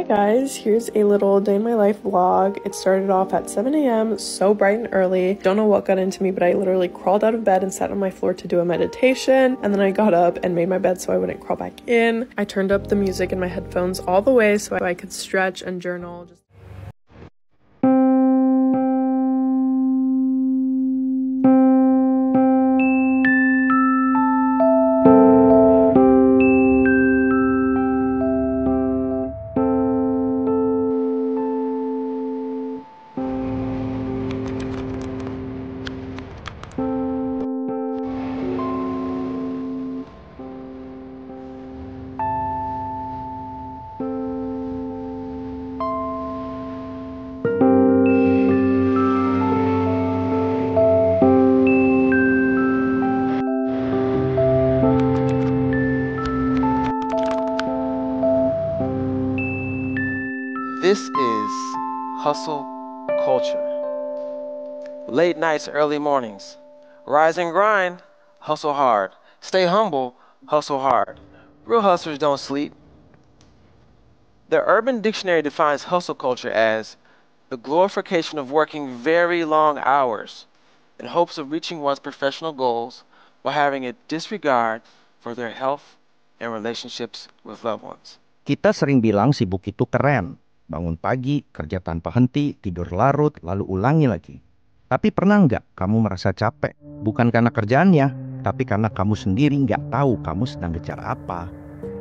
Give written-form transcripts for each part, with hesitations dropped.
guys, here's a little day in my life vlog. It started off at 7 a.m, so bright and early. Don't know what got into me, but I literally crawled out of bed and sat on my floor to do a meditation. And then I got up and made my bed so I wouldn't crawl back in. I turned up the music in my headphones all the way so I could stretch and journal. This is hustle culture. Late nights, early mornings. Rise and grind, hustle hard. Stay humble, hustle hard. Real hustlers don't sleep. The Urban Dictionary defines hustle culture as the glorification of working very long hours in hopes of reaching one's professional goals while having a disregard for their health and relationships with loved ones. Kita sering bilang sibuk itu keren. Bangun pagi, kerja tanpa henti, tidur larut, lalu ulangi lagi. Tapi pernah nggak kamu merasa capek? Bukan karena kerjaannya, tapi karena kamu sendiri nggak tahu kamu sedang ngejar apa.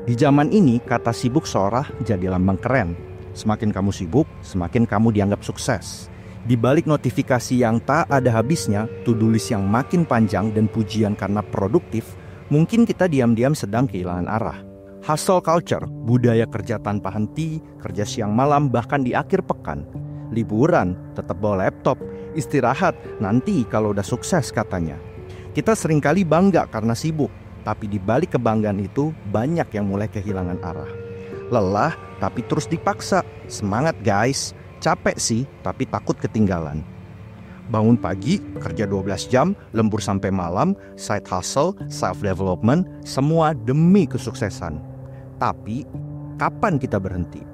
Di zaman ini, kata sibuk seolah jadi lambang keren. Semakin kamu sibuk, semakin kamu dianggap sukses. Di balik notifikasi yang tak ada habisnya, to-do list yang makin panjang dan pujian karena produktif, mungkin kita diam-diam sedang kehilangan arah. Hustle culture, budaya kerja tanpa henti, kerja siang malam, bahkan di akhir pekan. Liburan, tetap bawa laptop, istirahat, nanti kalau udah sukses katanya. Kita seringkali bangga karena sibuk, tapi di balik kebanggaan itu banyak yang mulai kehilangan arah. Lelah, tapi terus dipaksa. Semangat guys, capek sih, tapi takut ketinggalan. Bangun pagi, kerja 12 jam, lembur sampai malam, side hustle, self-development, semua demi kesuksesan. Tapi, kapan kita berhenti?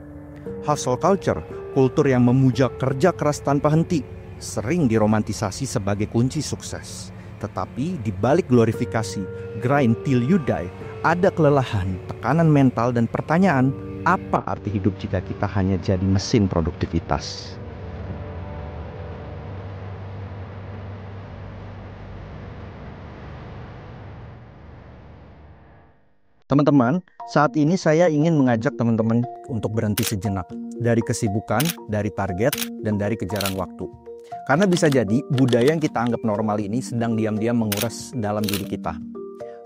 Hustle culture, kultur yang memuja kerja keras tanpa henti, sering diromantisasi sebagai kunci sukses. Tetapi di balik glorifikasi, grind till you die, ada kelelahan, tekanan mental, dan pertanyaan, apa arti hidup jika kita hanya jadi mesin produktivitas? Teman-teman, saat ini saya ingin mengajak teman-teman untuk berhenti sejenak dari kesibukan, dari target, dan dari kejaran waktu. Karena bisa jadi budaya yang kita anggap normal ini sedang diam-diam menguras dalam diri kita.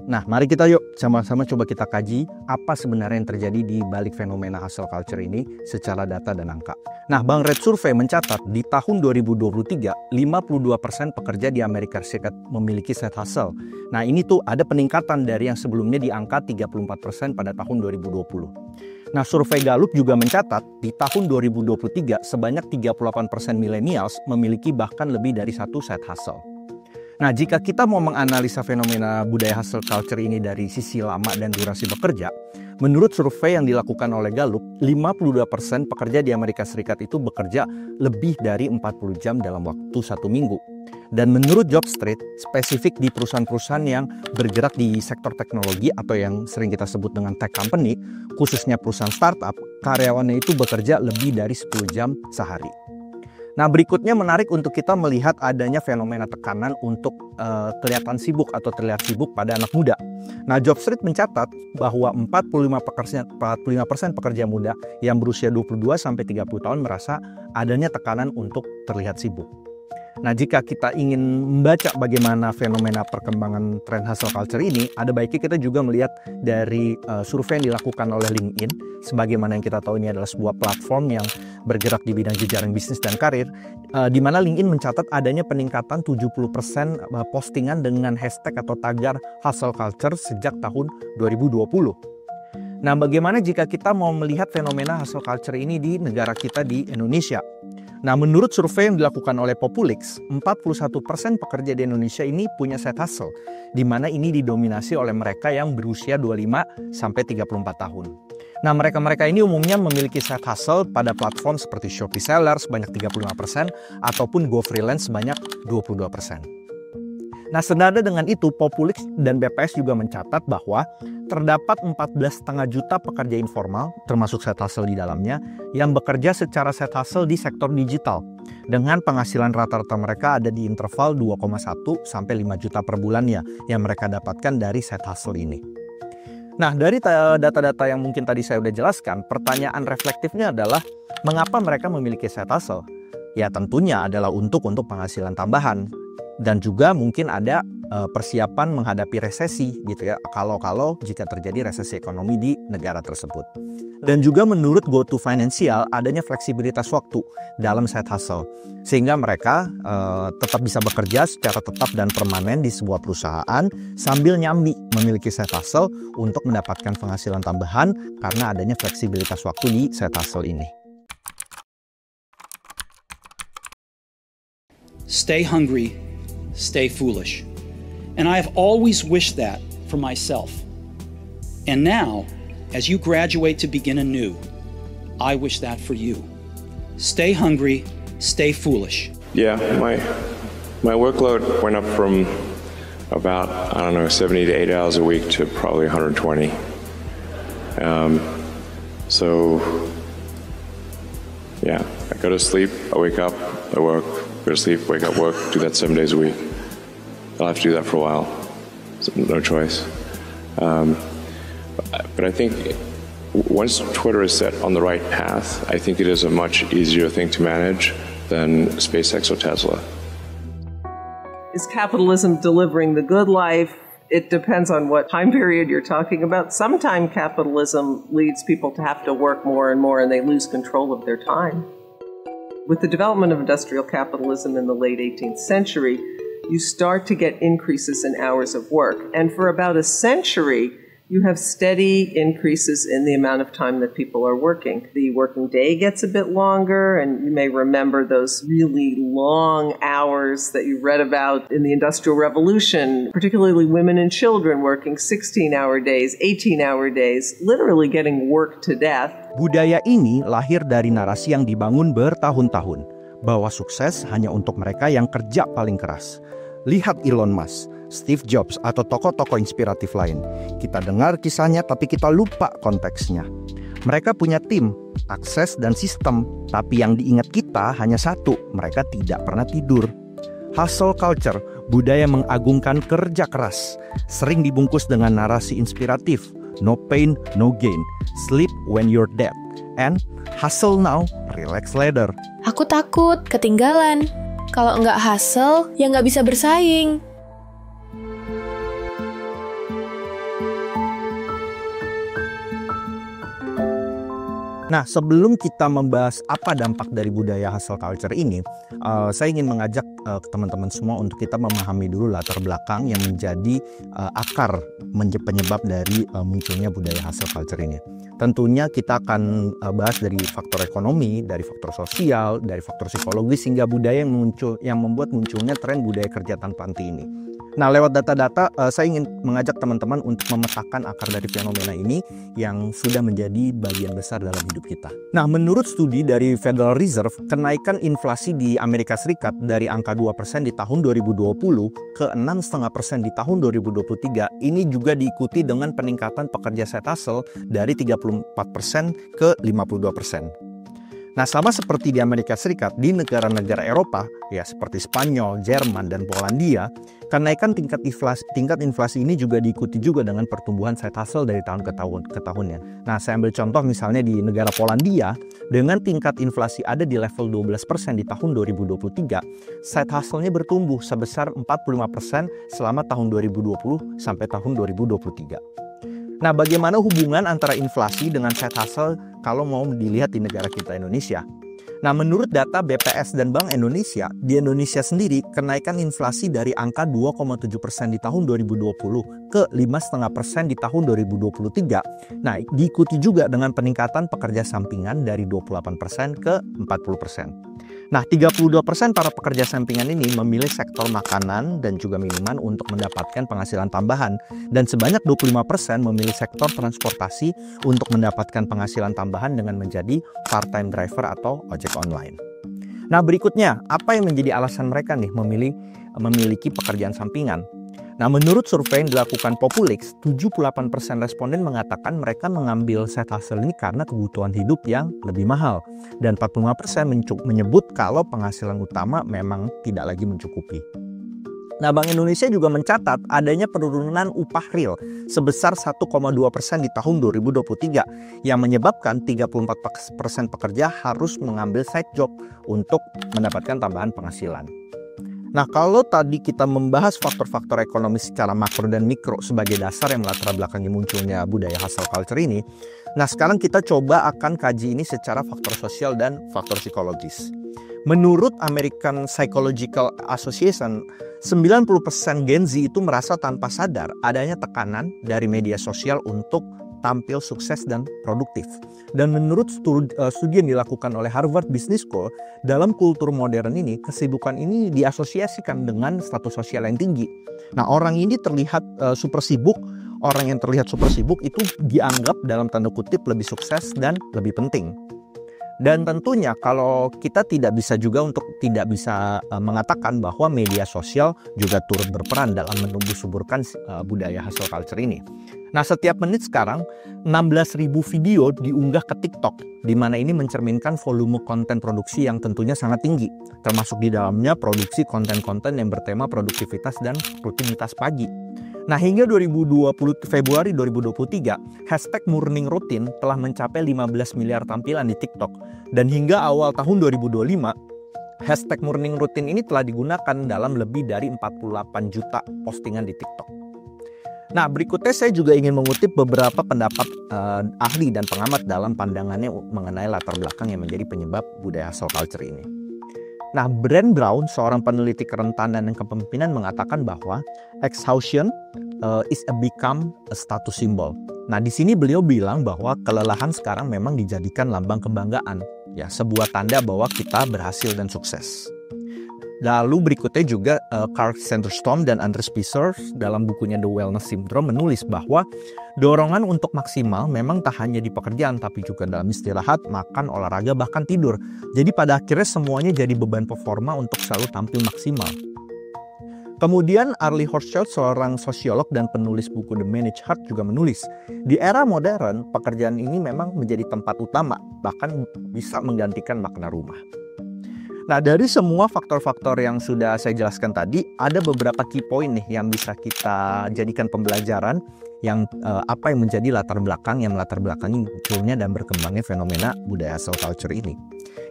Nah, mari kita yuk sama-sama coba kita kaji apa sebenarnya yang terjadi di balik fenomena hustle culture ini secara data dan angka. Nah, Bank Red Survey mencatat di tahun 2023, 52% pekerja di Amerika Serikat memiliki side hustle. Nah, ini tuh ada peningkatan dari yang sebelumnya di angka 34% pada tahun 2020. Nah, survei Gallup juga mencatat di tahun 2023 sebanyak 38% millennials memiliki bahkan lebih dari satu side hustle. Nah, jika kita mau menganalisa fenomena budaya hustle culture ini dari sisi lama dan durasi bekerja, menurut survei yang dilakukan oleh Gallup, 52% pekerja di Amerika Serikat itu bekerja lebih dari 40 jam dalam waktu 1 minggu. Dan menurut Jobstreet, spesifik di perusahaan-perusahaan yang bergerak di sektor teknologi atau yang sering kita sebut dengan tech company, khususnya perusahaan startup, karyawannya itu bekerja lebih dari 10 jam sehari. Nah, berikutnya menarik untuk kita melihat adanya fenomena tekanan untuk kelihatan sibuk atau terlihat sibuk pada anak muda. Nah, Jobstreet mencatat bahwa 45% pekerja muda yang berusia 22-30 tahun merasa adanya tekanan untuk terlihat sibuk. Nah, jika kita ingin membaca bagaimana fenomena perkembangan tren hustle culture ini, ada baiknya kita juga melihat dari survei yang dilakukan oleh LinkedIn. Sebagaimana yang kita tahu, ini adalah sebuah platform yang bergerak di bidang jejaring bisnis dan karir, di mana LinkedIn mencatat adanya peningkatan 70% postingan dengan hashtag atau tagar hustle culture sejak tahun 2020. Nah, bagaimana jika kita mau melihat fenomena hustle culture ini di negara kita di Indonesia? Nah, menurut survei yang dilakukan oleh Populix, 41% pekerja di Indonesia ini punya side hustle, di mana ini didominasi oleh mereka yang berusia 25 sampai 34 tahun. Nah, mereka-mereka ini umumnya memiliki side hustle pada platform seperti Shopee Seller sebanyak 35% ataupun Go Freelance sebanyak 22%. Nah, senada dengan itu, Populix dan BPS juga mencatat bahwa terdapat 14,5 juta pekerja informal, termasuk side hustle di dalamnya, yang bekerja secara side hustle di sektor digital. Dengan penghasilan rata-rata mereka ada di interval 2,1 sampai 5 juta per bulannya yang mereka dapatkan dari side hustle ini. Nah, dari data-data yang mungkin tadi saya udah jelaskan, pertanyaan reflektifnya adalah mengapa mereka memiliki side hustle? Ya tentunya adalah untuk penghasilan tambahan. Dan juga mungkin ada persiapan menghadapi resesi gitu ya, kalau jika terjadi resesi ekonomi di negara tersebut. Dan juga menurut GoTo Financial adanya fleksibilitas waktu dalam side hustle, sehingga mereka tetap bisa bekerja secara tetap dan permanen di sebuah perusahaan sambil nyambi memiliki side hustle untuk mendapatkan penghasilan tambahan karena adanya fleksibilitas waktu di side hustle ini. Stay hungry, stay foolish. And I have always wished that for myself. And now, as you graduate to begin anew, I wish that for you. Stay hungry, stay foolish. Yeah, my workload went up from about, 70 to 80 hours a week to probably 120. So, yeah, I go to sleep, I wake up, I work, go to sleep, wake up, work, do that 7 days a week. I'll have to do that for a while. So no choice. But I think once Twitter is set on the right path, I think it is a much easier thing to manage than SpaceX or Tesla. Is capitalism delivering the good life? It depends on what time period you're talking about. Sometimes capitalism leads people to have to work more and more and they lose control of their time. With the development of industrial capitalism in the late 18th century, you start to get increases in hours of work. And for about a century, you have steady increases in the amount of time that people are working. The working day gets a bit longer, and you may remember those really long hours that you read about in the Industrial Revolution, particularly women and children working 16-hour days, 18-hour days, literally getting worked to death. Budaya ini lahir dari narasi yang dibangun bertahun-tahun, bahwa sukses hanya untuk mereka yang kerja paling keras. Lihat Elon Musk, Steve Jobs, atau tokoh-tokoh inspiratif lain. Kita dengar kisahnya tapi kita lupa konteksnya. Mereka punya tim, akses, dan sistem, tapi yang diingat kita hanya satu, mereka tidak pernah tidur. Hustle culture, budaya mengagungkan kerja keras, sering dibungkus dengan narasi inspiratif, no pain, no gain, sleep when you're dead, and hustle now, relax later. Aku takut ketinggalan. Kalau nggak hustle, ya nggak bisa bersaing. Nah, sebelum kita membahas apa dampak dari budaya hustle culture ini, saya ingin mengajak teman-teman semua untuk kita memahami dulu latar belakang yang menjadi akar penyebab dari munculnya budaya hustle culture ini. Tentunya kita akan bahas dari faktor ekonomi, dari faktor sosial, dari faktor psikologis, hingga budaya yang membuat munculnya tren budaya kerja tanpa henti ini. Nah, lewat data-data, saya ingin mengajak teman-teman untuk memetakan akar dari fenomena ini yang sudah menjadi bagian besar dalam hidup kita. Nah, menurut studi dari Federal Reserve, kenaikan inflasi di Amerika Serikat dari angka 2% di tahun 2020 ke 6,5% di tahun 2023 ini juga diikuti dengan peningkatan pekerja side hustle dari 34% ke 52%. Nah, sama seperti di Amerika Serikat, di negara-negara Eropa, ya seperti Spanyol, Jerman, dan Polandia, kenaikan tingkat inflasi ini juga diikuti juga dengan pertumbuhan side hustle dari tahun ke tahunnya. Nah, saya ambil contoh misalnya di negara Polandia, dengan tingkat inflasi ada di level 12% di tahun 2023, side hustle-nya bertumbuh sebesar 45% selama tahun 2020 sampai tahun 2023. Nah, bagaimana hubungan antara inflasi dengan side hustle kalau mau dilihat di negara kita Indonesia? Nah, menurut data BPS dan Bank Indonesia, di Indonesia sendiri kenaikan inflasi dari angka 2,7% di tahun 2020 ke 5,5% di tahun 2023. Nah, diikuti juga dengan peningkatan pekerja sampingan dari 28% ke 40%. Nah, 32% para pekerja sampingan ini memilih sektor makanan dan juga minuman untuk mendapatkan penghasilan tambahan. Dan sebanyak 25% memilih sektor transportasi untuk mendapatkan penghasilan tambahan dengan menjadi part-time driver atau ojek online. Nah, berikutnya, apa yang menjadi alasan mereka nih memiliki pekerjaan sampingan? Nah, menurut survei yang dilakukan Populix, 78% responden mengatakan mereka mengambil side hustle ini karena kebutuhan hidup yang lebih mahal. Dan 45% menyebut kalau penghasilan utama memang tidak lagi mencukupi. Nah, Bank Indonesia juga mencatat adanya penurunan upah real sebesar 1,2% di tahun 2023 yang menyebabkan 34% pekerja harus mengambil side job untuk mendapatkan tambahan penghasilan. Nah, kalau tadi kita membahas faktor-faktor ekonomi secara makro dan mikro sebagai dasar yang melatar belakangi munculnya budaya hustle culture ini, nah sekarang kita coba akan kaji ini secara faktor sosial dan faktor psikologis. Menurut American Psychological Association, 90% Gen Z itu merasa tanpa sadar adanya tekanan dari media sosial untuk tampil sukses dan produktif. Dan menurut studi yang dilakukan oleh Harvard Business School, dalam kultur modern ini, kesibukan ini diasosiasikan dengan status sosial yang tinggi. Nah, orang ini terlihat super sibuk, orang yang terlihat super sibuk itu dianggap dalam tanda kutip lebih sukses dan lebih penting. Dan tentunya kalau kita tidak bisa mengatakan bahwa media sosial juga turut berperan dalam menumbuh suburkan budaya hustle culture ini. Nah, setiap menit sekarang 16.000 video diunggah ke TikTok, di mana ini mencerminkan volume konten produksi yang tentunya sangat tinggi, termasuk di dalamnya produksi konten-konten yang bertema produktivitas dan rutinitas pagi. Nah, hingga Februari 2023, hashtag morning routine telah mencapai 15 miliar tampilan di TikTok. Dan hingga awal tahun 2025, hashtag morning routine ini telah digunakan dalam lebih dari 48 juta postingan di TikTok. Nah, berikutnya saya juga ingin mengutip beberapa pendapat ahli dan pengamat dalam pandangannya mengenai latar belakang yang menjadi penyebab budaya hustle culture ini. Nah, Brent Brown, seorang peneliti kerentanan dan kepemimpinan, mengatakan bahwa exhaustion is become a status symbol. Nah, di sini beliau bilang bahwa kelelahan sekarang memang dijadikan lambang kebanggaan, ya, sebuah tanda bahwa kita berhasil dan sukses. Lalu berikutnya juga Carl Sanderstorm dan Andreas Spicer dalam bukunya The Wellness Syndrome menulis bahwa dorongan untuk maksimal memang tak hanya di pekerjaan tapi juga dalam istirahat, makan, olahraga, bahkan tidur. Jadi pada akhirnya semuanya jadi beban performa untuk selalu tampil maksimal. Kemudian Arlie Hochschild, seorang sosiolog dan penulis buku The Managed Heart, juga menulis, di era modern pekerjaan ini memang menjadi tempat utama, bahkan bisa menggantikan makna rumah. Nah, dari semua faktor-faktor yang sudah saya jelaskan tadi, ada beberapa key point nih yang bisa kita jadikan pembelajaran yang apa yang menjadi latar belakang yang melatar belakangi munculnya dan berkembangnya fenomena budaya hustle culture ini.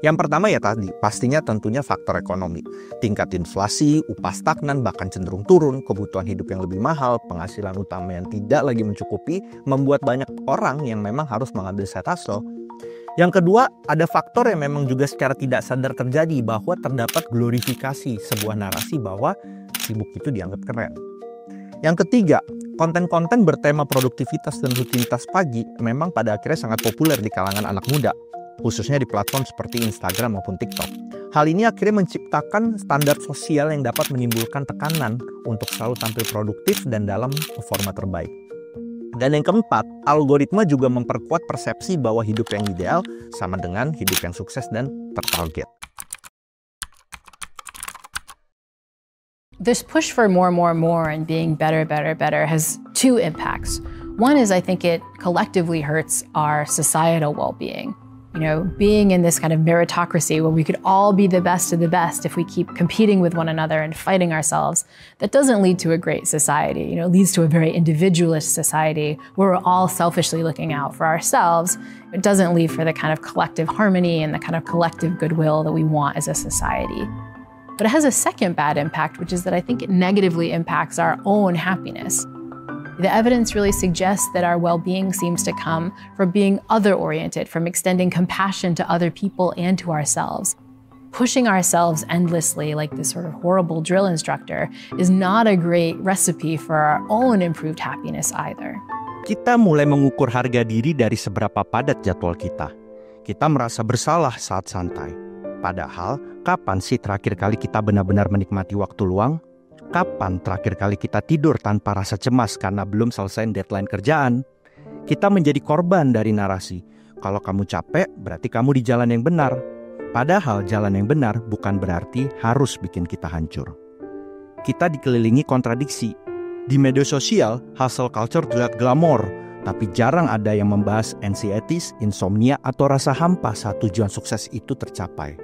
Yang pertama ya tadi, pastinya tentunya faktor ekonomi. Tingkat inflasi, upah stagnan bahkan cenderung turun, kebutuhan hidup yang lebih mahal, penghasilan utama yang tidak lagi mencukupi, membuat banyak orang yang memang harus mengambil side hustle. Yang kedua, ada faktor yang memang juga secara tidak sadar terjadi, bahwa terdapat glorifikasi sebuah narasi bahwa sibuk itu dianggap keren. Yang ketiga, konten-konten bertema produktivitas dan rutinitas pagi memang pada akhirnya sangat populer di kalangan anak muda, khususnya di platform seperti Instagram maupun TikTok. Hal ini akhirnya menciptakan standar sosial yang dapat menimbulkan tekanan untuk selalu tampil produktif dan dalam performa terbaik. Dan yang keempat, algoritma juga memperkuat persepsi bahwa hidup yang ideal sama dengan hidup yang sukses dan tertarget. This push for more and being better has two impacts. One is I think it collectively hurts our societal well-being. You know, being in this kind of meritocracy where we could all be the best of the best if we keep competing with one another and fighting ourselves, that doesn't lead to a great society. You know, it leads to a very individualist society where we're all selfishly looking out for ourselves. It doesn't lead for the kind of collective harmony and the kind of collective goodwill that we want as a society. But it has a second bad impact, which is that I think it negatively impacts our own happiness. The evidence really suggests that our well-being seems to come from being other-oriented, from extending compassion to other people and to ourselves. Pushing ourselves endlessly like this sort of horrible drill instructor is not a great recipe for our own improved happiness either. Kita mulai mengukur harga diri dari seberapa padat jadwal kita. Kita merasa bersalah saat santai. Padahal, kapan sih terakhir kali kita benar-benar menikmati waktu luang? Kapan terakhir kali kita tidur tanpa rasa cemas karena belum selesai deadline kerjaan? Kita menjadi korban dari narasi. Kalau kamu capek, berarti kamu di jalan yang benar. Padahal jalan yang benar bukan berarti harus bikin kita hancur. Kita dikelilingi kontradiksi. Di media sosial, hustle culture terlihat glamor, tapi jarang ada yang membahas anxieties, insomnia, atau rasa hampa saat tujuan sukses itu tercapai.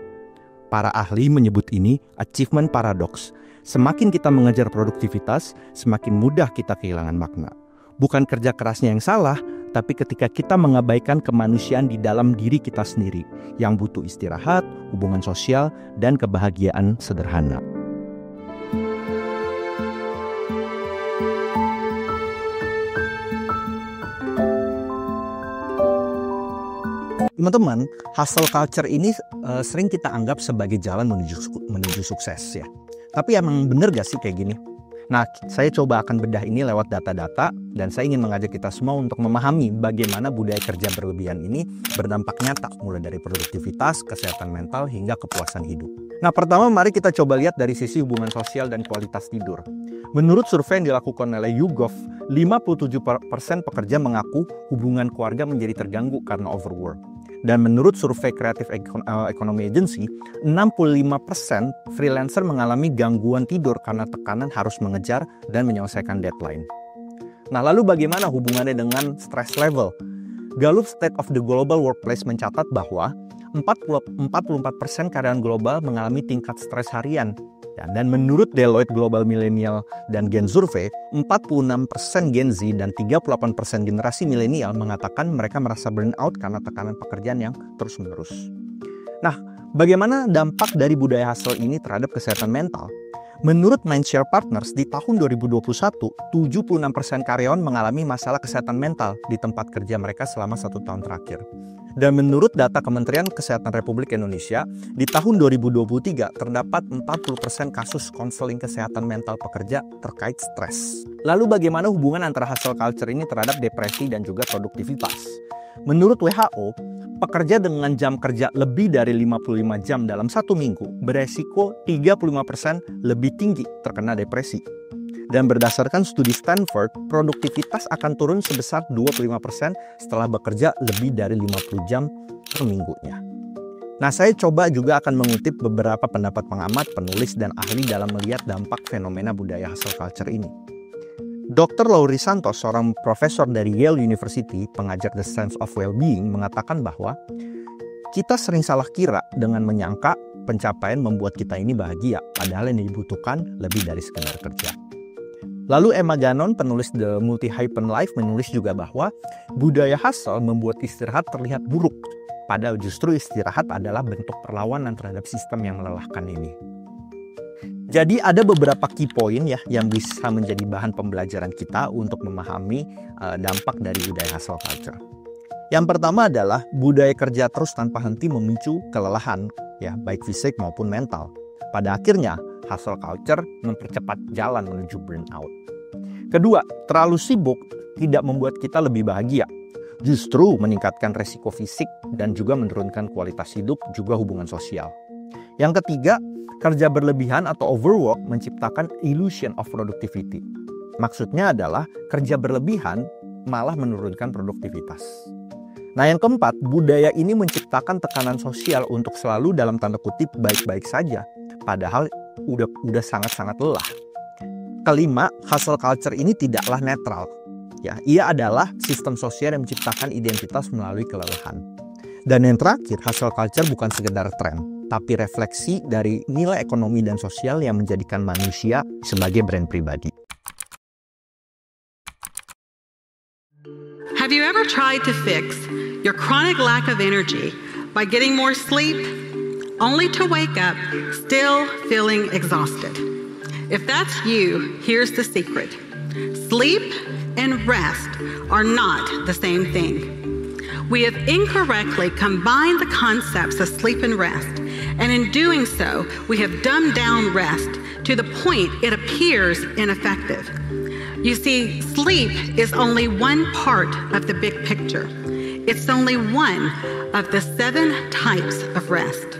Para ahli menyebut ini achievement paradox. Semakin kita mengejar produktivitas, semakin mudah kita kehilangan makna. Bukan kerja kerasnya yang salah, tapi ketika kita mengabaikan kemanusiaan di dalam diri kita sendiri, yang butuh istirahat, hubungan sosial, dan kebahagiaan sederhana. Teman-teman, hustle culture ini sering kita anggap sebagai jalan menuju sukses ya. Tapi emang bener gak sih kayak gini? Nah, saya coba akan bedah ini lewat data-data dan saya ingin mengajak kita semua untuk memahami bagaimana budaya kerja berlebihan ini berdampak nyata mulai dari produktivitas, kesehatan mental, hingga kepuasan hidup. Nah, pertama mari kita coba lihat dari sisi hubungan sosial dan kualitas tidur. Menurut survei yang dilakukan oleh YouGov, 57% pekerja mengaku hubungan keluarga menjadi terganggu karena overwork. Dan menurut survei Creative Economy Agency, 65% freelancer mengalami gangguan tidur karena tekanan harus mengejar dan menyelesaikan deadline. Nah, lalu bagaimana hubungannya dengan stress level? Gallup State of the Global Workplace mencatat bahwa 44% karyawan global mengalami tingkat stres harian. Dan menurut Deloitte Global Millennial dan Gen Survey, 46% Gen Z dan 38% generasi milenial mengatakan mereka merasa burnout karena tekanan pekerjaan yang terus-menerus. Nah, bagaimana dampak dari budaya hustle ini terhadap kesehatan mental? Menurut Mindshare Partners, di tahun 2021, 76% karyawan mengalami masalah kesehatan mental di tempat kerja mereka selama 1 tahun terakhir. Dan menurut data Kementerian Kesehatan Republik Indonesia, di tahun 2023 terdapat 40% kasus konseling kesehatan mental pekerja terkait stres. Lalu bagaimana hubungan antara hustle culture ini terhadap depresi dan juga produktivitas? Menurut WHO, pekerja dengan jam kerja lebih dari 55 jam dalam 1 minggu beresiko 35% lebih tinggi terkena depresi. Dan berdasarkan studi Stanford, produktivitas akan turun sebesar 25% setelah bekerja lebih dari 50 jam per minggunya. Nah, saya coba juga akan mengutip beberapa pendapat pengamat, penulis, dan ahli dalam melihat dampak fenomena budaya hustle culture ini. Dr. Laurie Santos, seorang profesor dari Yale University, pengajar The Science of Well-being, mengatakan bahwa kita sering salah kira dengan menyangka pencapaian membuat kita ini bahagia, padahal yang dibutuhkan lebih dari sekedar kerja. Lalu Emma Gannon, penulis The Multi-Hyphen Life, menulis juga bahwa budaya hustle membuat istirahat terlihat buruk, padahal justru istirahat adalah bentuk perlawanan terhadap sistem yang melelahkan ini. Jadi ada beberapa key point ya yang bisa menjadi bahan pembelajaran kita untuk memahami dampak dari budaya hustle culture. Yang pertama adalah budaya kerja terus tanpa henti memicu kelelahan, ya baik fisik maupun mental. Pada akhirnya, hustle culture mempercepat jalan menuju burnout. Kedua, terlalu sibuk tidak membuat kita lebih bahagia. Justru meningkatkan resiko fisik dan juga menurunkan kualitas hidup, juga hubungan sosial. Yang ketiga, kerja berlebihan atau overwork menciptakan illusion of productivity. Maksudnya adalah kerja berlebihan malah menurunkan produktivitas. Nah, yang keempat, budaya ini menciptakan tekanan sosial untuk selalu dalam tanda kutip baik-baik saja, padahal udah sangat-sangat lelah. Kelima, hustle culture ini tidaklah netral. Ya, ia adalah sistem sosial yang menciptakan identitas melalui kelelahan. Dan yang terakhir, hustle culture bukan sekedar tren, tapi refleksi dari nilai ekonomi dan sosial yang menjadikan manusia sebagai brand pribadi. Have you ever tried to fix your chronic lack of energy by getting more sleep, only to wake up still feeling exhausted? If that's you, here's the secret. Sleep and rest are not the same thing. We have incorrectly combined the concepts of sleep and rest, and in doing so, we have dumbed down rest to the point it appears ineffective. You see, sleep is only one part of the big picture. It's only one of the 7 types of rest.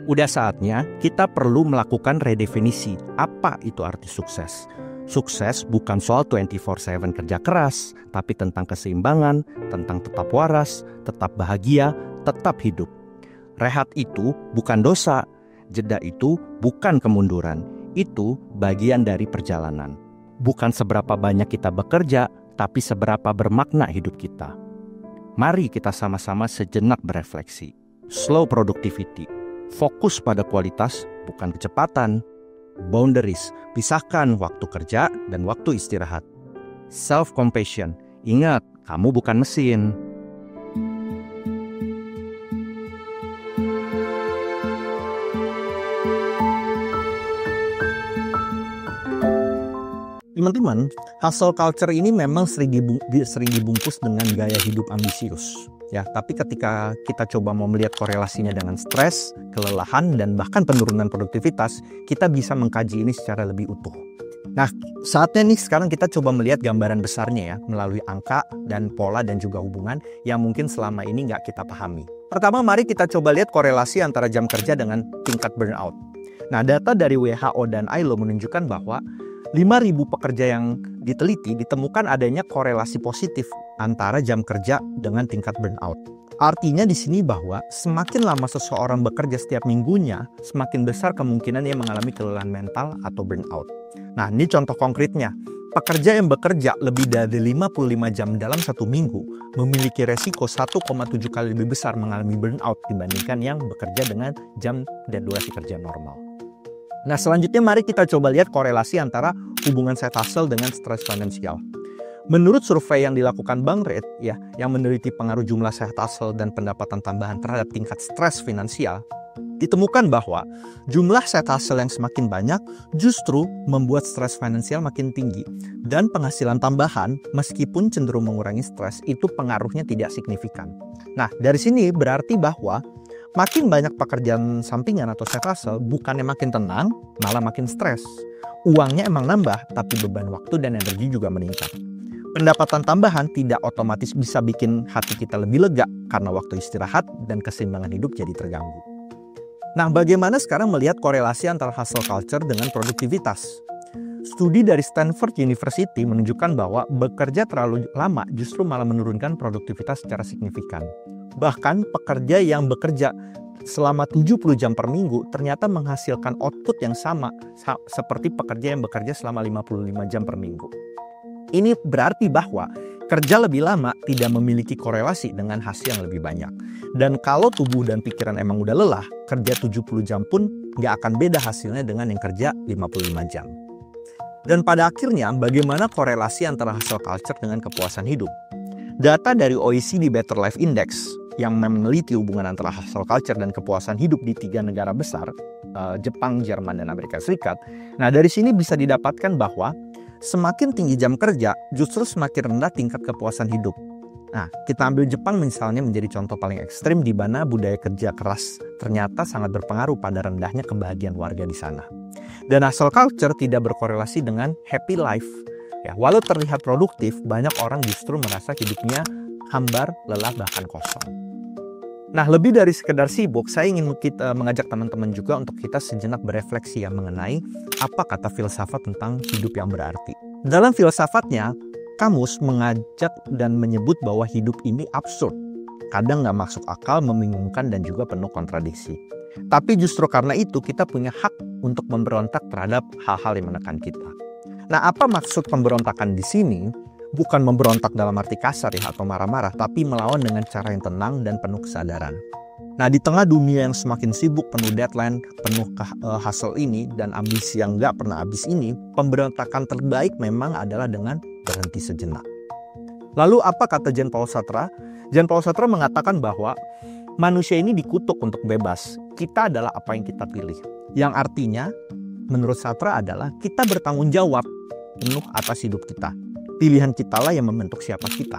Udah saatnya kita perlu melakukan redefinisi apa itu arti sukses. Sukses bukan soal 24/7 kerja keras, tapi tentang keseimbangan, tentang tetap waras, tetap bahagia, tetap hidup. Rehat itu bukan dosa, jeda itu bukan kemunduran, itu bagian dari perjalanan. Bukan seberapa banyak kita bekerja, tapi seberapa bermakna hidup kita. Mari kita sama-sama sejenak berefleksi. Slow productivity, fokus pada kualitas bukan kecepatan. Boundaries, pisahkan waktu kerja dan waktu istirahat. Self-compassion, ingat kamu bukan mesin. Teman-teman, hustle culture ini memang sering dibungkus dengan gaya hidup ambisius. Ya, tapi ketika kita coba mau melihat korelasinya dengan stres, kelelahan, dan bahkan penurunan produktivitas, kita bisa mengkaji ini secara lebih utuh. Nah, saatnya nih sekarang kita coba melihat gambaran besarnya ya, melalui angka dan pola dan juga hubungan yang mungkin selama ini nggak kita pahami. Pertama, mari kita coba lihat korelasi antara jam kerja dengan tingkat burnout. Nah, data dari WHO dan ILO menunjukkan bahwa 5.000 pekerja yang diteliti ditemukan adanya korelasi positif antara jam kerja dengan tingkat burnout. Artinya di sini bahwa semakin lama seseorang bekerja setiap minggunya, semakin besar kemungkinan ia mengalami kelelahan mental atau burnout. Nah, ini contoh konkretnya. Pekerja yang bekerja lebih dari 55 jam dalam satu minggu memiliki resiko 1,7 kali lebih besar mengalami burnout dibandingkan yang bekerja dengan jam dan durasi kerja normal. Nah, selanjutnya mari kita coba lihat korelasi antara hubungan side hustle dengan stres finansial. Menurut survei yang dilakukan Bank Rate, ya, yang meneliti pengaruh jumlah side hustle dan pendapatan tambahan terhadap tingkat stres finansial, ditemukan bahwa jumlah side hustle yang semakin banyak justru membuat stres finansial makin tinggi. Dan penghasilan tambahan, meskipun cenderung mengurangi stres, itu pengaruhnya tidak signifikan. Nah, dari sini berarti bahwa makin banyak pekerjaan sampingan atau side hustle, bukannya makin tenang, malah makin stres. Uangnya emang nambah, tapi beban waktu dan energi juga meningkat. Pendapatan tambahan tidak otomatis bisa bikin hati kita lebih lega karena waktu istirahat dan keseimbangan hidup jadi terganggu. Nah, bagaimana sekarang melihat korelasi antara hustle culture dengan produktivitas? Studi dari Stanford University menunjukkan bahwa bekerja terlalu lama justru malah menurunkan produktivitas secara signifikan. Bahkan pekerja yang bekerja selama 70 jam per minggu ternyata menghasilkan output yang sama seperti pekerja yang bekerja selama 55 jam per minggu. Ini berarti bahwa kerja lebih lama tidak memiliki korelasi dengan hasil yang lebih banyak. Dan kalau tubuh dan pikiran emang udah lelah, kerja 70 jam pun nggak akan beda hasilnya dengan yang kerja 55 jam. Dan pada akhirnya, bagaimana korelasi antara hustle culture dengan kepuasan hidup? Data dari OECD Better Life Index yang meneliti hubungan antara hustle culture dan kepuasan hidup di 3 negara besar, Jepang, Jerman, dan Amerika Serikat. Nah, dari sini bisa didapatkan bahwa semakin tinggi jam kerja, justru semakin rendah tingkat kepuasan hidup. Nah, kita ambil Jepang misalnya menjadi contoh paling ekstrim di mana budaya kerja keras ternyata sangat berpengaruh pada rendahnya kebahagiaan warga di sana. Dan hustle culture tidak berkorelasi dengan happy life. Ya, walau terlihat produktif, banyak orang justru merasa hidupnya hambar, lelah, bahkan kosong. Nah, lebih dari sekedar sibuk, saya ingin mengajak teman-teman juga untuk kita sejenak berefleksi ya mengenai apa kata filsafat tentang hidup yang berarti. Dalam filsafatnya, kamus mengajak dan menyebut bahwa hidup ini absurd. Kadang nggak masuk akal, membingungkan, dan juga penuh kontradiksi. Tapi justru karena itu kita punya hak untuk memberontak terhadap hal-hal yang menekan kita. Nah, apa maksud pemberontakan di sini? Bukan memberontak dalam arti kasar ya atau marah-marah, tapi melawan dengan cara yang tenang dan penuh kesadaran. Nah, di tengah dunia yang semakin sibuk, penuh deadline, penuh hustle ini, dan ambisi yang nggak pernah habis ini, pemberontakan terbaik memang adalah dengan berhenti sejenak. Lalu apa kata Jean Paul Sartre? Jean Paul Sartre mengatakan bahwa manusia ini dikutuk untuk bebas. Kita adalah apa yang kita pilih. Yang artinya, menurut Sartre adalah kita bertanggung jawab penuh atas hidup kita. Pilihan kitalah yang membentuk siapa kita.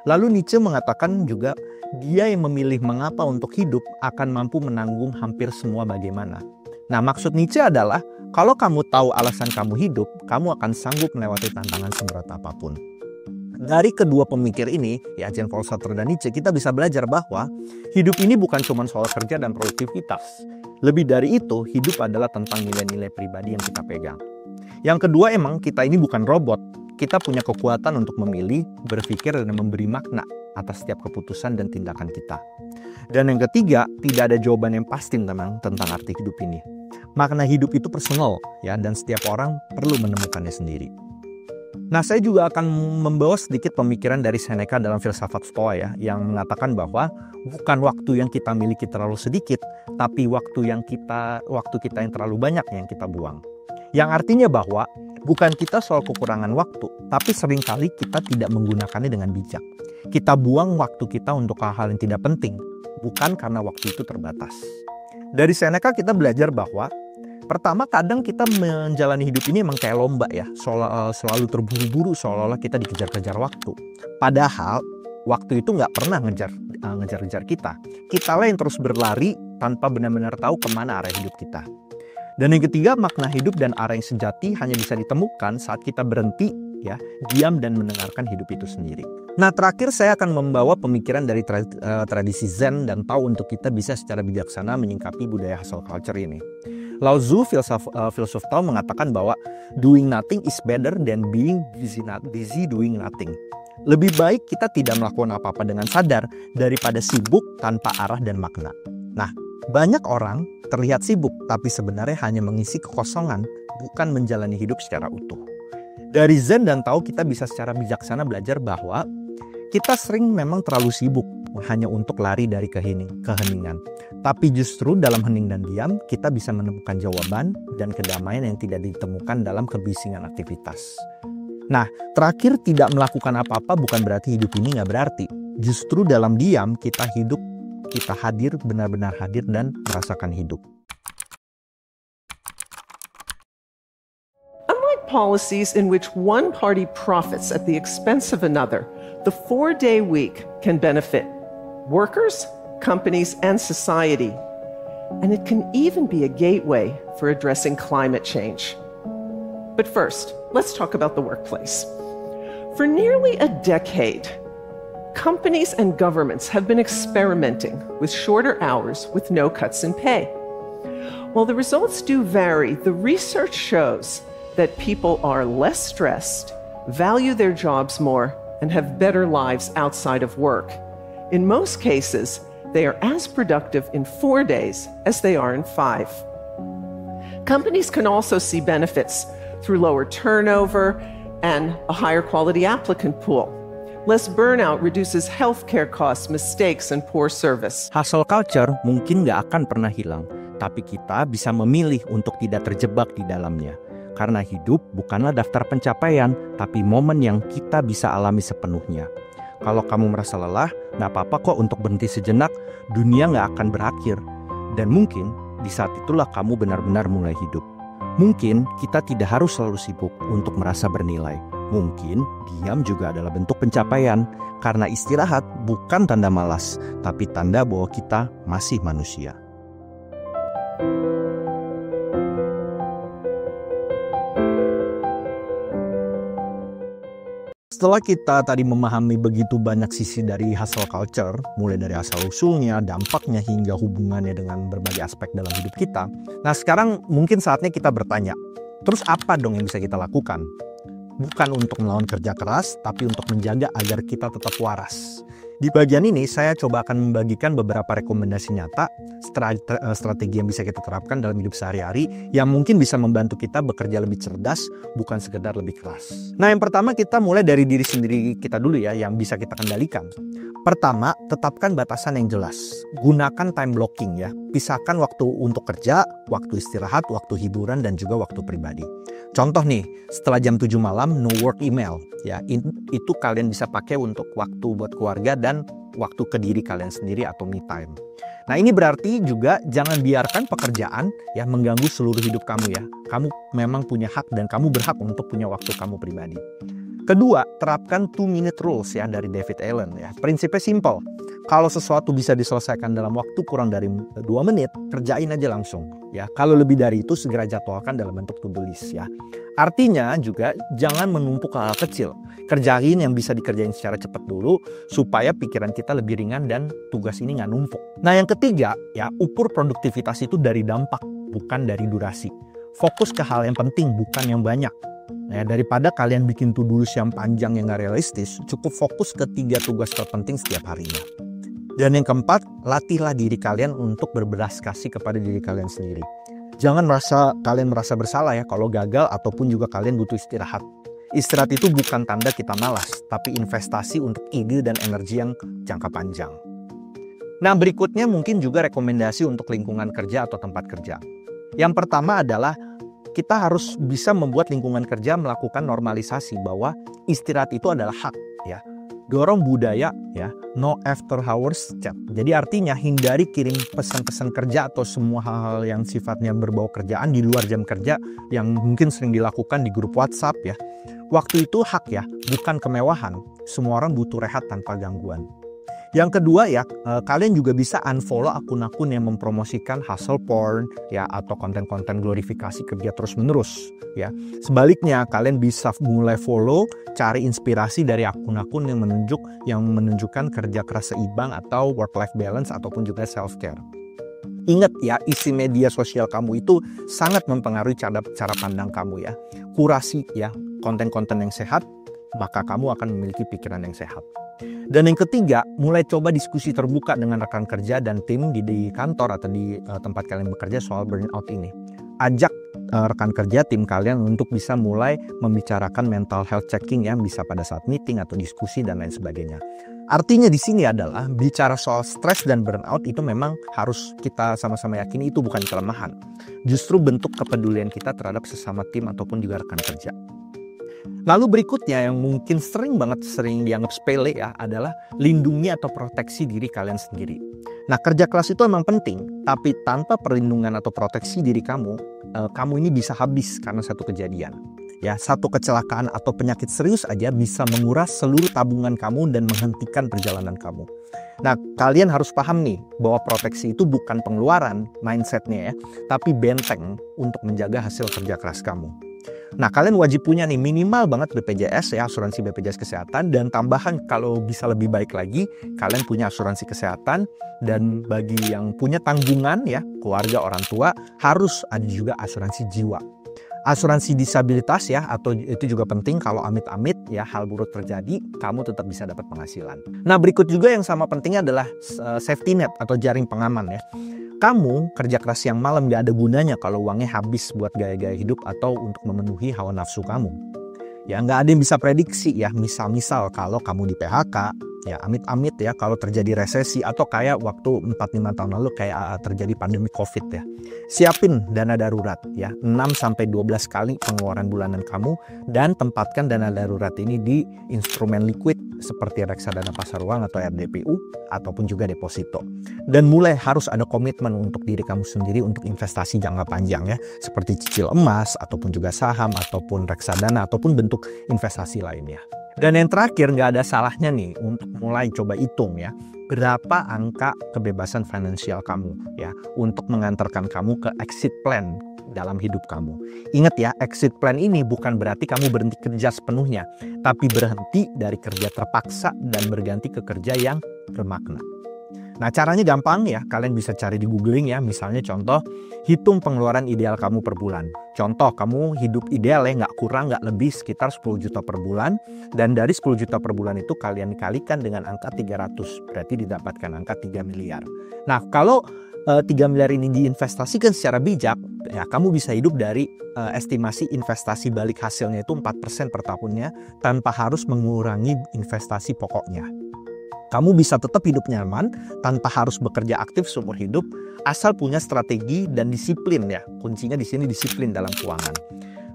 Lalu Nietzsche mengatakan juga, dia yang memilih mengapa untuk hidup akan mampu menanggung hampir semua bagaimana. Nah, maksud Nietzsche adalah, kalau kamu tahu alasan kamu hidup, kamu akan sanggup melewati tantangan seberat apapun. Dari kedua pemikir ini, ya Jean-Paul Sartre dan Nietzsche, kita bisa belajar bahwa hidup ini bukan cuma soal kerja dan produktivitas. Lebih dari itu, hidup adalah tentang nilai-nilai pribadi yang kita pegang. Yang kedua, emang kita ini bukan robot. Kita punya kekuatan untuk memilih, berpikir, dan memberi makna atas setiap keputusan dan tindakan kita. Dan yang ketiga, tidak ada jawaban yang pasti tentang arti hidup ini. Makna hidup itu personal, ya, dan setiap orang perlu menemukannya sendiri. Nah, saya juga akan membawa sedikit pemikiran dari Seneca dalam filsafat Stoa ya, yang mengatakan bahwa bukan waktu yang kita miliki terlalu sedikit, tapi waktu kita yang terlalu banyak yang kita buang. Yang artinya bahwa bukan kita soal kekurangan waktu, tapi seringkali kita tidak menggunakannya dengan bijak. Kita buang waktu kita untuk hal-hal yang tidak penting, bukan karena waktu itu terbatas. Dari Seneca kita belajar bahwa pertama, kadang kita menjalani hidup ini emang kayak lomba ya, selalu terburu-buru seolah-olah kita dikejar-kejar waktu. Padahal waktu itu nggak pernah ngejar-ngejar kita. Kitalah yang terus berlari tanpa benar-benar tahu kemana arah hidup kita. Dan yang ketiga, makna hidup dan arah yang sejati hanya bisa ditemukan saat kita berhenti, ya, diam dan mendengarkan hidup itu sendiri. Nah, terakhir saya akan membawa pemikiran dari tradisi Zen dan Tao untuk kita bisa secara bijaksana menyingkapi budaya hustle culture ini. Lao Tzu, filsuf Tao, mengatakan bahwa doing nothing is better than being busy doing nothing. Lebih baik kita tidak melakukan apa-apa dengan sadar daripada sibuk tanpa arah dan makna. Nah, banyak orang terlihat sibuk, tapi sebenarnya hanya mengisi kekosongan, bukan menjalani hidup secara utuh. Dari Zen dan Tao kita bisa secara bijaksana belajar bahwa kita sering memang terlalu sibuk hanya untuk lari dari keheningan. Tapi justru dalam hening dan diam, kita bisa menemukan jawaban dan kedamaian yang tidak ditemukan dalam kebisingan aktivitas. Nah, terakhir, tidak melakukan apa-apa bukan berarti hidup ini nggak berarti. Justru dalam diam, kita hidup, kita hadir, benar-benar hadir dan merasakan hidup. Unlike policies in which one party profits at the expense of another, the 4-day week can benefit workers, companies, and society. And it can even be a gateway for addressing climate change. But first, let's talk about the workplace. For nearly a decade, companies and governments have been experimenting with shorter hours with no cuts in pay. While the results do vary, the research shows that people are less stressed, value their jobs more, and have better lives outside of work. In most cases, they are as productive in 4 days as they are in 5. Companies can also see benefits through lower turnover and a higher quality applicant pool. Less burnout reduces healthcare costs, mistakes, and poor service. Hustle culture mungkin nggak akan pernah hilang, tapi kita bisa memilih untuk tidak terjebak di dalamnya. Karena hidup bukanlah daftar pencapaian, tapi momen yang kita bisa alami sepenuhnya. Kalau kamu merasa lelah, nggak apa-apa kok untuk berhenti sejenak, dunia nggak akan berakhir. Dan mungkin di saat itulah kamu benar-benar mulai hidup. Mungkin kita tidak harus selalu sibuk untuk merasa bernilai. Mungkin diam juga adalah bentuk pencapaian, karena istirahat bukan tanda malas, tapi tanda bahwa kita masih manusia. Setelah kita tadi memahami begitu banyak sisi dari hustle culture, mulai dari asal-usulnya, dampaknya, hingga hubungannya dengan berbagai aspek dalam hidup kita. Nah, sekarang mungkin saatnya kita bertanya, terus apa dong yang bisa kita lakukan? Bukan untuk melawan kerja keras, tapi untuk menjaga agar kita tetap waras. Di bagian ini, saya coba akan membagikan beberapa rekomendasi nyata, strategi yang bisa kita terapkan dalam hidup sehari-hari, yang mungkin bisa membantu kita bekerja lebih cerdas, bukan sekedar lebih keras. Nah, yang pertama kita mulai dari diri sendiri kita dulu ya, yang bisa kita kendalikan. Pertama, tetapkan batasan yang jelas. Gunakan time blocking ya. Pisahkan waktu untuk kerja, waktu istirahat, waktu hiburan, dan juga waktu pribadi. Contoh nih, setelah jam 7 malam, no work email. Ya, itu kalian bisa pakai untuk waktu buat keluarga dan waktu ke diri kalian sendiri atau me time. Nah, ini berarti juga jangan biarkan pekerjaan ya mengganggu seluruh hidup kamu ya. Kamu memang punya hak dan kamu berhak untuk punya waktu kamu pribadi. Kedua, terapkan 2-minute rules ya dari David Allen ya. Prinsipnya simple. Kalau sesuatu bisa diselesaikan dalam waktu kurang dari 2 menit, kerjain aja langsung ya. Kalau lebih dari itu segera jadwalkan dalam bentuk to-do list ya. Artinya juga jangan menumpuk hal kecil. Kerjain yang bisa dikerjain secara cepat dulu supaya pikiran kita lebih ringan dan tugas ini nggak numpuk. Nah yang ketiga ya, ukur produktivitas itu dari dampak bukan dari durasi. Fokus ke hal yang penting bukan yang banyak. Nah, daripada kalian bikin to-do list yang panjang yang nggak realistis, cukup fokus ke 3 tugas terpenting setiap harinya. Dan yang keempat, latihlah diri kalian untuk berbelas kasih kepada diri kalian sendiri. Jangan kalian merasa bersalah ya kalau gagal ataupun juga kalian butuh istirahat. Istirahat itu bukan tanda kita malas, tapi investasi untuk ide dan energi yang jangka panjang. Nah, berikutnya mungkin juga rekomendasi untuk lingkungan kerja atau tempat kerja. Yang pertama adalah kita harus bisa membuat lingkungan kerja melakukan normalisasi bahwa istirahat itu adalah hak ya. Dorong budaya ya, no after hours chat. Jadi artinya hindari kirim pesan-pesan kerja atau semua hal-hal yang sifatnya berbau kerjaan di luar jam kerja yang mungkin sering dilakukan di grup WhatsApp ya. Waktu itu hak ya, bukan kemewahan. Semua orang butuh rehat tanpa gangguan. Yang kedua ya, kalian juga bisa unfollow akun-akun yang mempromosikan hustle porn ya atau konten-konten glorifikasi kerja terus-menerus ya. Sebaliknya, kalian bisa mulai follow, cari inspirasi dari akun-akun yang menunjukkan kerja keras seimbang atau work-life balance ataupun juga self-care. Ingat ya, isi media sosial kamu itu sangat mempengaruhi cara pandang kamu ya. Kurasi ya konten-konten yang sehat, maka kamu akan memiliki pikiran yang sehat. Dan yang ketiga, mulai coba diskusi terbuka dengan rekan kerja dan tim di kantor atau di tempat kalian bekerja soal burnout ini. Ajak rekan kerja tim kalian untuk bisa mulai membicarakan mental health checking ya, bisa pada saat meeting atau diskusi dan lain sebagainya. Artinya di sini adalah bicara soal stres dan burnout itu memang harus kita sama-sama yakini itu bukan kelemahan. Justru bentuk kepedulian kita terhadap sesama tim ataupun juga rekan kerja. Lalu berikutnya yang mungkin sering dianggap sepele ya adalah lindungi atau proteksi diri kalian sendiri. Nah, kerja keras itu memang penting, tapi tanpa perlindungan atau proteksi diri kamu ini bisa habis karena satu kejadian. Ya, satu kecelakaan atau penyakit serius aja bisa menguras seluruh tabungan kamu dan menghentikan perjalanan kamu. Nah, kalian harus paham nih bahwa proteksi itu bukan pengeluaran mindsetnya ya, tapi benteng untuk menjaga hasil kerja keras kamu. Nah, kalian wajib punya nih minimal banget BPJS ya, asuransi BPJS kesehatan, dan tambahan kalau bisa lebih baik lagi, kalian punya asuransi kesehatan. Dan bagi yang punya tanggungan ya, keluarga orang tua, harus ada juga asuransi jiwa. Asuransi disabilitas ya, atau itu juga penting kalau amit-amit ya hal buruk terjadi, kamu tetap bisa dapat penghasilan. Nah, berikut juga yang sama pentingnya adalah safety net atau jaring pengaman ya. Kamu kerja keras yang malam gak ada gunanya kalau uangnya habis buat gaya-gaya hidup atau untuk memenuhi hawa nafsu kamu. Ya nggak ada yang bisa prediksi ya, misal kalau kamu di PHK, ya amit-amit ya kalau terjadi resesi atau kayak waktu 4-5 tahun lalu kayak terjadi pandemi COVID ya. Siapin dana darurat ya, 6-12 kali pengeluaran bulanan kamu dan tempatkan dana darurat ini di instrumen liquid seperti reksadana pasar uang atau RDPU ataupun juga deposito. Dan mulai harus ada komitmen untuk diri kamu sendiri untuk investasi jangka panjang ya, seperti cicil emas ataupun juga saham ataupun reksadana ataupun bentuk investasi lainnya. Dan yang terakhir, nggak ada salahnya nih untuk mulai coba hitung ya, berapa angka kebebasan finansial kamu ya untuk mengantarkan kamu ke exit plan dalam hidup kamu. Ingat ya, exit plan ini bukan berarti kamu berhenti kerja sepenuhnya, tapi berhenti dari kerja terpaksa dan berganti ke kerja yang bermakna. Nah, caranya gampang ya, kalian bisa cari di googling ya, misalnya contoh, hitung pengeluaran ideal kamu per bulan. Contoh, kamu hidup ideal ya, nggak kurang, nggak lebih, sekitar 10 juta per bulan, dan dari 10 juta per bulan itu kalian kalikan dengan angka 300, berarti didapatkan angka 3 miliar. Nah, kalau 3 miliar ini diinvestasikan secara bijak, ya kamu bisa hidup dari estimasi investasi balik hasilnya itu 4% per tahunnya, tanpa harus mengurangi investasi pokoknya. Kamu bisa tetap hidup nyaman tanpa harus bekerja aktif seumur hidup, asal punya strategi dan disiplin ya. Kuncinya di sini disiplin dalam keuangan.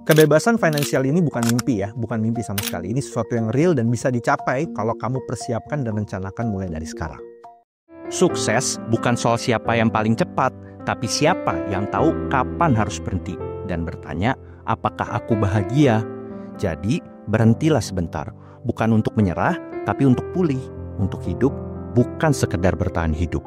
Kebebasan finansial ini bukan mimpi ya, bukan mimpi sama sekali. Ini sesuatu yang real dan bisa dicapai kalau kamu persiapkan dan rencanakan mulai dari sekarang. Sukses bukan soal siapa yang paling cepat, tapi siapa yang tahu kapan harus berhenti dan bertanya, apakah aku bahagia? Jadi, berhentilah sebentar, bukan untuk menyerah, tapi untuk pulih. Untuk hidup, bukan sekedar bertahan hidup.